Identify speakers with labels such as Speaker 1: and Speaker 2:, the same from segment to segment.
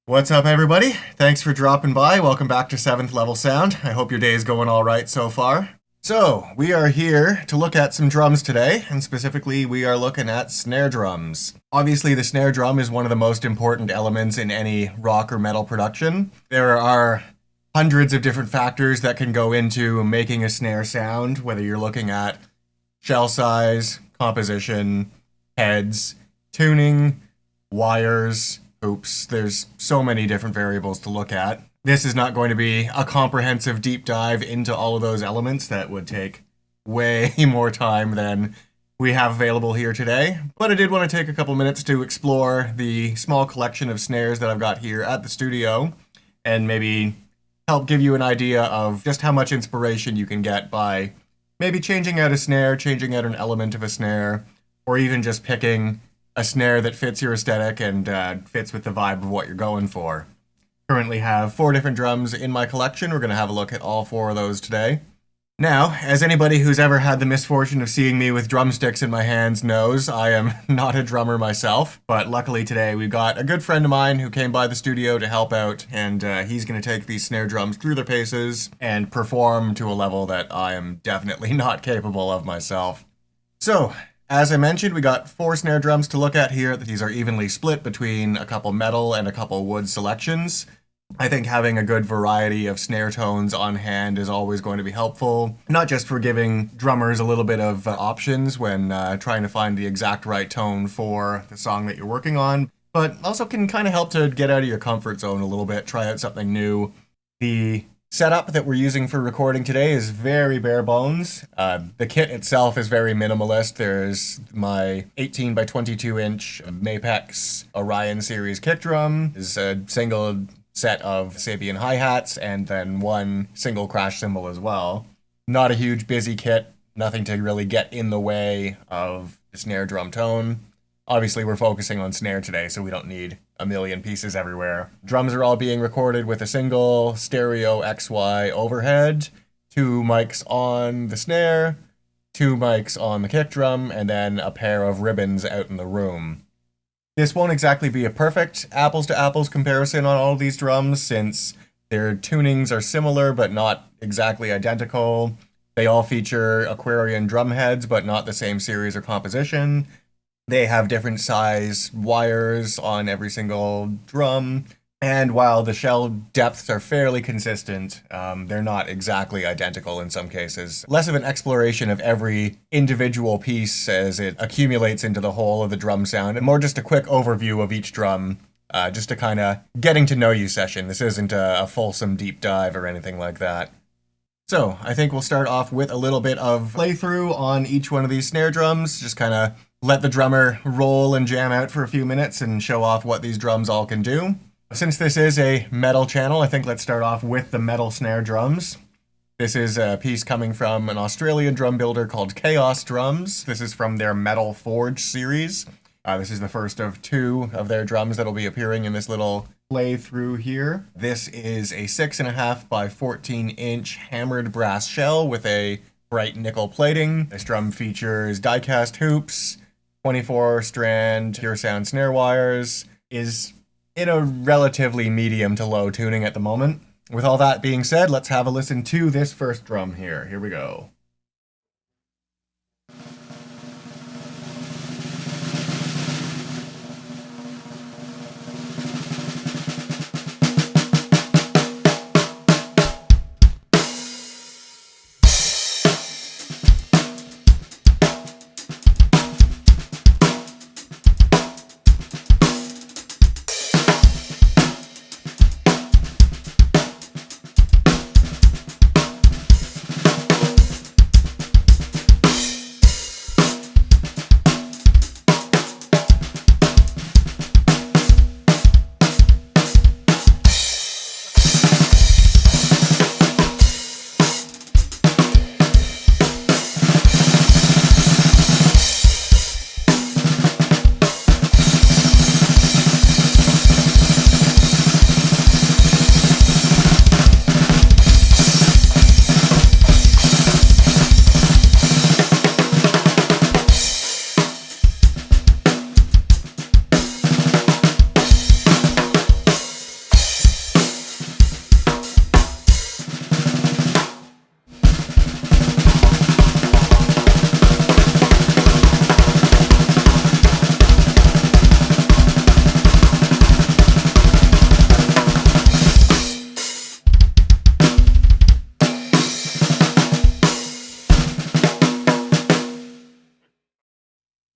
Speaker 1: What's up, everybody? Thanks for dropping by. Welcome back to 7th Level Sound. I hope your day is going all right so far. So, we are here to look at some drums today, and specifically we are looking at snare drums. Obviously, the snare drum is one of the most important elements in any rock or metal production. There are hundreds of different factors that can go into making a snare sound, whether you're looking at shell size, composition, heads, tuning, wires, hoops. There's so many different variables to look at. This is not going to be a comprehensive deep dive into all of those elements. That would take way more time than we have available here today. But I did want to take a couple minutes to explore the small collection of snares that I've got here at the studio and maybe help give you an idea of just how much inspiration you can get by maybe changing out a snare, changing out an element of a snare, or even just picking a snare that fits your aesthetic and fits with the vibe of what you're going for. Currently have 4 different drums in my collection. We're going to have a look at all 4 of those today. Now, as anybody who's ever had the misfortune of seeing me with drumsticks in my hands knows, I am not a drummer myself, but luckily today we've got a good friend of mine who came by the studio to help out, and he's going to take these snare drums through their paces and perform to a level that I am definitely not capable of myself. So, as I mentioned, we got 4 snare drums to look at here. These are evenly split between a couple metal and a couple wood selections. I think having a good variety of snare tones on hand is always going to be helpful, not just for giving drummers a little bit of options when trying to find the exact right tone for the song that you're working on, but also can kind of help to get out of your comfort zone a little bit, try out something new. The setup that we're using for recording today is very bare bones. The kit itself is very minimalist. There's my 18 by 22 inch Mapex Orion series kick drum. There's a single set of Sabian hi-hats and then 1 single crash cymbal as well. Not a huge busy kit, nothing to really get in the way of the snare drum tone. Obviously we're focusing on snare today, so we don't need a million pieces everywhere. Drums are all being recorded with a single stereo XY overhead, 2 mics on the snare, 2 mics on the kick drum, and then a pair of ribbons out in the room. This won't exactly be a perfect apples-to-apples comparison on all of these drums, since their tunings are similar but not exactly identical. They all feature Aquarian drum heads, but not the same series or composition. They have different size wires on every single drum, and while the shell depths are fairly consistent, they're not exactly identical in some cases. Less of an exploration of every individual piece as it accumulates into the whole of the drum sound, and more just a quick overview of each drum, just a kind of getting to know you session. This isn't a fulsome deep dive or anything like that. So, I think we'll start off with a little bit of playthrough on each one of these snare drums, just kind of let the drummer roll and jam out for a few minutes and show off what these drums all can do. Since this is a metal channel, I think let's start off with the metal snare drums. This is a piece coming from an Australian drum builder called Chaos Drums. This is from their Metal Forge series. This is the first of 2 of their drums that'll be appearing in this little playthrough here. This is a 6.5 by 14 inch hammered brass shell with a bright nickel plating. This drum features die-cast hoops, 24 strand pure sound snare wires, is in a relatively medium to low tuning at the moment. With all that being said, let's have a listen to this first drum here. Here we go.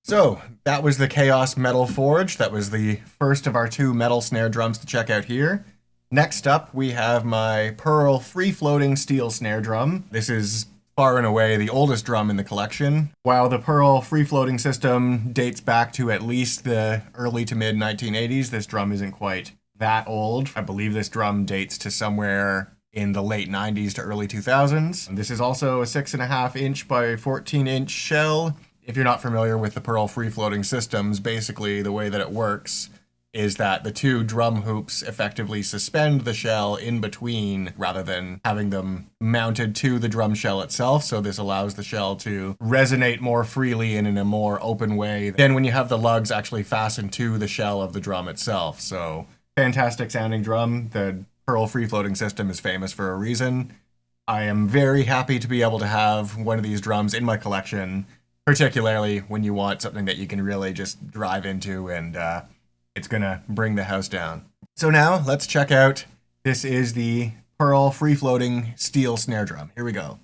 Speaker 1: So that was the Chaos Metal Forge. That was the first of our 2 metal snare drums to check out here. Next up, we have my Pearl free-floating steel snare drum. This is far and away the oldest drum in the collection. While the Pearl free-floating system dates back to at least the early to mid 1980s, this drum isn't quite that old. I believe this drum dates to somewhere in the late 90s to early 2000s. This is also a 6.5 inch by 14 inch shell. If you're not familiar with the Pearl free-floating systems, basically the way that it works is that the 2 drum hoops effectively suspend the shell in between rather than having them mounted to the drum shell itself. So this allows the shell to resonate more freely and in a more open way than when you have the lugs actually fastened to the shell of the drum itself. So fantastic sounding drum. The Pearl free-floating system is famous for a reason. I am very happy to be able to have one of these drums in my collection, particularly when you want something that you can really just drive into and it's gonna bring the house down. So now let's check out, this is the Pearl free-floating steel snare drum. Here we go.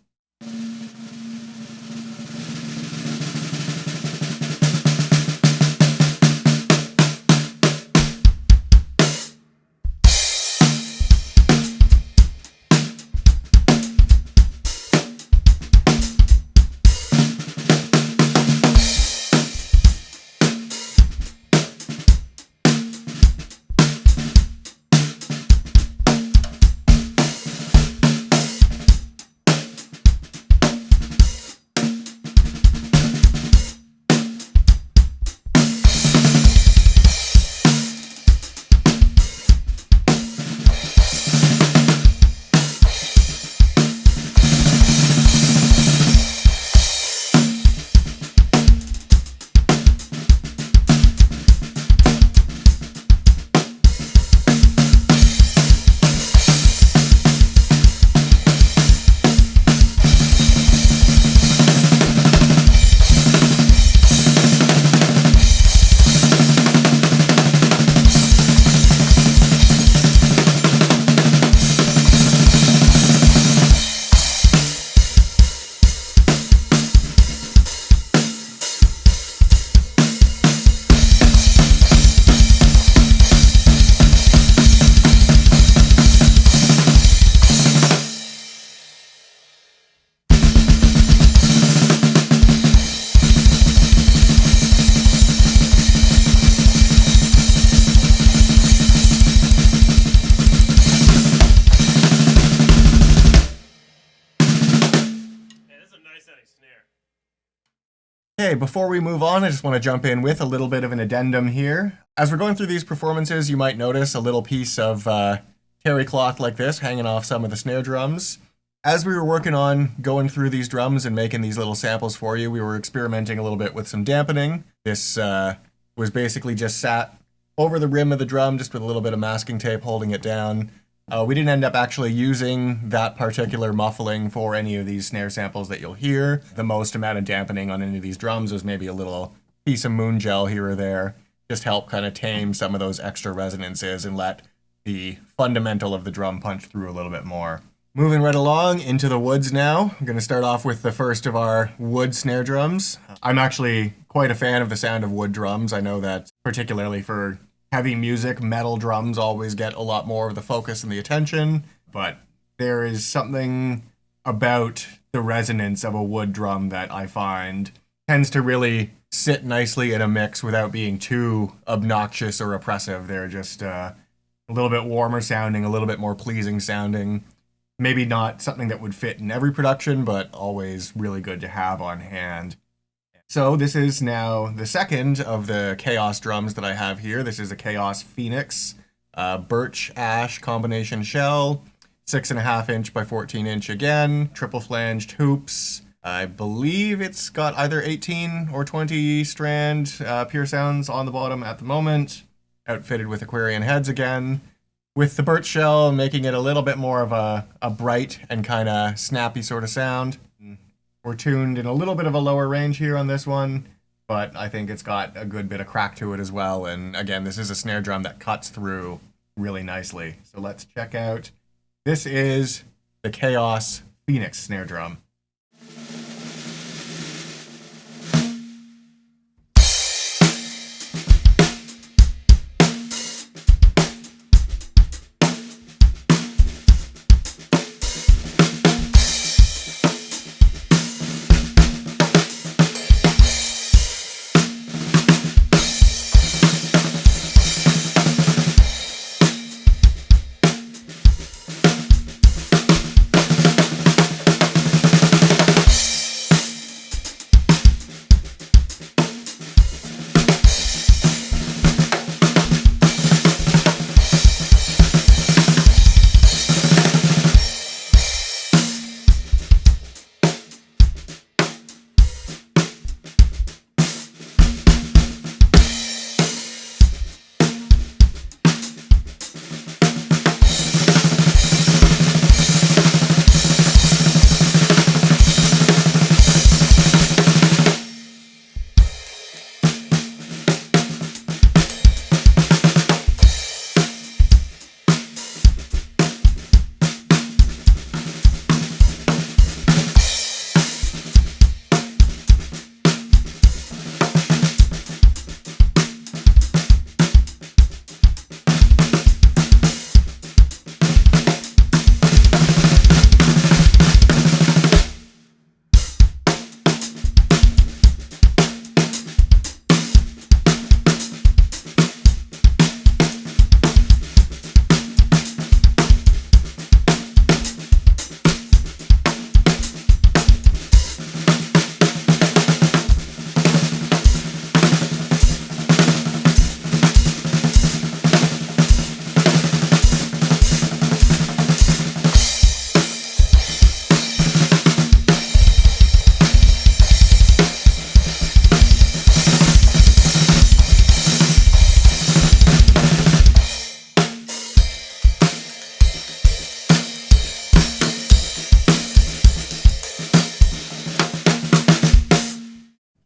Speaker 1: Okay, before we move on, I just want to jump in with a little bit of an addendum here. As we're going through these performances, you might notice a little piece of terry cloth like this hanging off some of the snare drums. As we were working on going through these drums and making these little samples for you, we were experimenting a little bit with some dampening. This was basically just sat over the rim of the drum, just with a little bit of masking tape holding it down. We didn't end up actually using that particular muffling for any of these snare samples that you'll hear. The most amount of dampening on any of these drums was maybe a little piece of moon gel here or there, just help kind of tame some of those extra resonances and let the fundamental of the drum punch through a little bit more. Moving right along into the woods now. I'm going to start off with the first of our wood snare drums. I'm actually quite a fan of the sound of wood drums. I know that particularly for heavy music, metal drums always get a lot more of the focus and the attention, but there is something about the resonance of a wood drum that I find tends to really sit nicely in a mix without being too obnoxious or oppressive. They're just a little bit warmer sounding, a little bit more pleasing sounding. Maybe not something that would fit in every production, but always really good to have on hand. So this is now the second of the Chaos drums that I have here. This is a Chaos Phoenix, Birch Ash combination shell, 6.5 inch by 14 inch again, triple flanged hoops. I believe it's got either 18 or 20 strand pure sounds on the bottom at the moment, outfitted with Aquarian heads again, with the birch shell making it a little bit more of a bright and kind of snappy sort of sound. We're tuned in a little bit of a lower range here on this one, but I think it's got a good bit of crack to it as well. And again, this is a snare drum that cuts through really nicely. So let's check out. This is the Chaos Phoenix snare drum.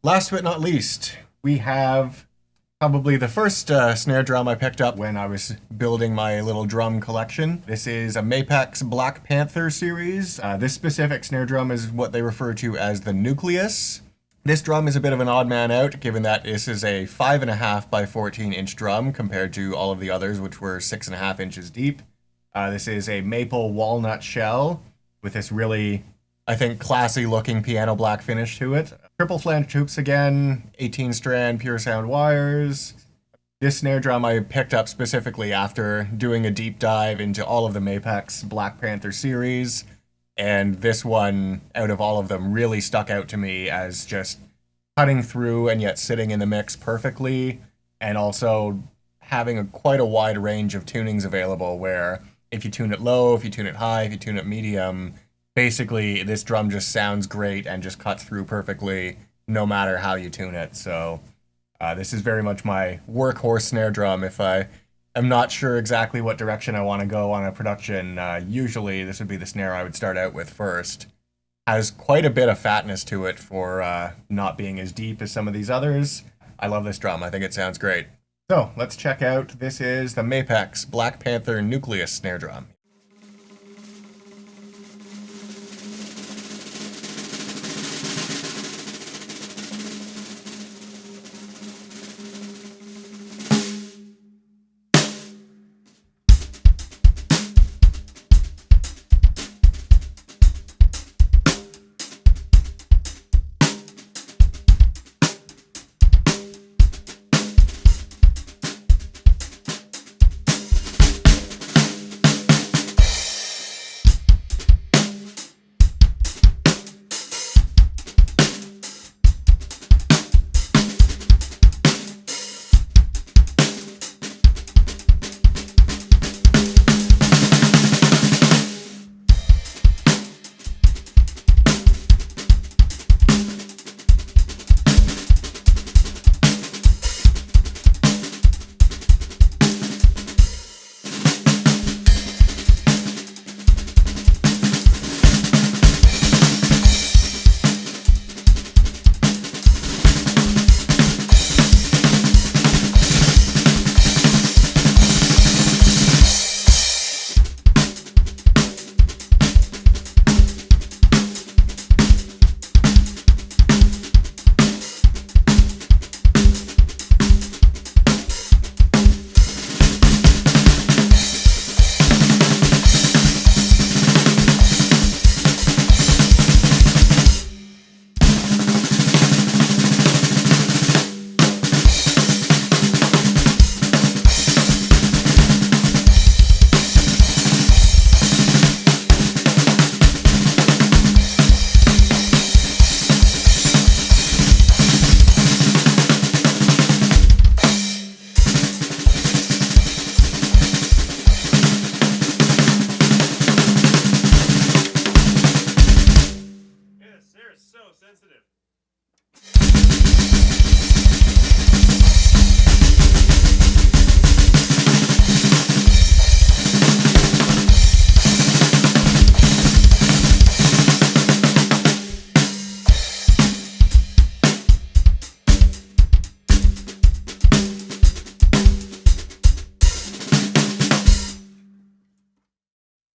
Speaker 1: Last but not least, we have probably the first snare drum I picked up when I was building my little drum collection. This is a Mapex Black Panther series. This specific snare drum is what they refer to as the Nucleus. This drum is a bit of an odd man out, given that this is a 5.5 by 14 inch drum compared to all of the others, which were 6.5 inches deep. This is a maple walnut shell with this really, I think, classy looking piano black finish to it. Triple flange hoops again, 18 strand pure sound wires. This snare drum I picked up specifically after doing a deep dive into all of the Mapex Black Panther series, and this one, out of all of them, really stuck out to me as just cutting through and yet sitting in the mix perfectly, and also having quite a wide range of tunings available where if you tune it low, if you tune it high, if you tune it medium, basically this drum just sounds great and just cuts through perfectly no matter how you tune it. So this is very much my workhorse snare drum. If I am not sure exactly what direction I want to go on a production, usually this would be the snare I would start out with first. Has quite a bit of fatness to it for not being as deep as some of these others. I love this drum. I think it sounds great. So let's check out, this is the Mapex Black Panther Nucleus snare drum.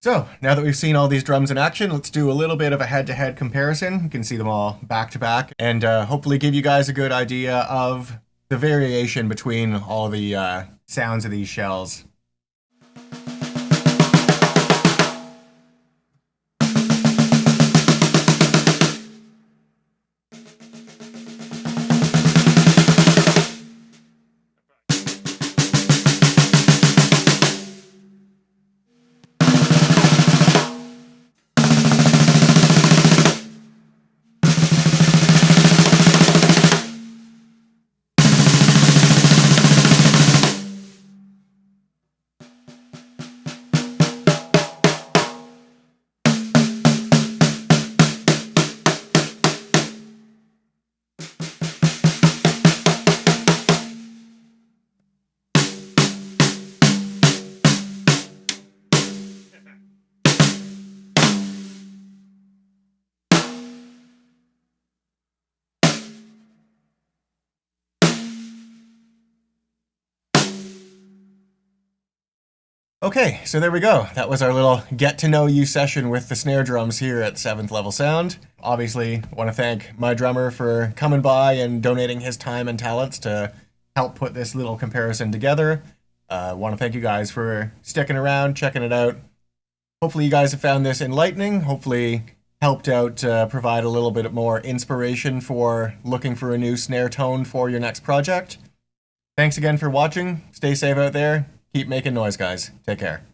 Speaker 1: So, now that we've seen all these drums in action, let's do a little bit of a head-to-head comparison. You can see them all back-to-back, and hopefully give you guys a good idea of the variation between all the sounds of these shells. Okay, so there we go. That was our little get to know you session with the snare drums here at 7th Level Sound. Obviously, I want to thank my drummer for coming by and donating his time and talents to help put this little comparison together. I want to thank you guys for sticking around, checking it out. Hopefully you guys have found this enlightening, hopefully helped out provide a little bit more inspiration for looking for a new snare tone for your next project. Thanks again for watching. Stay safe out there. Keep making noise, guys. Take care.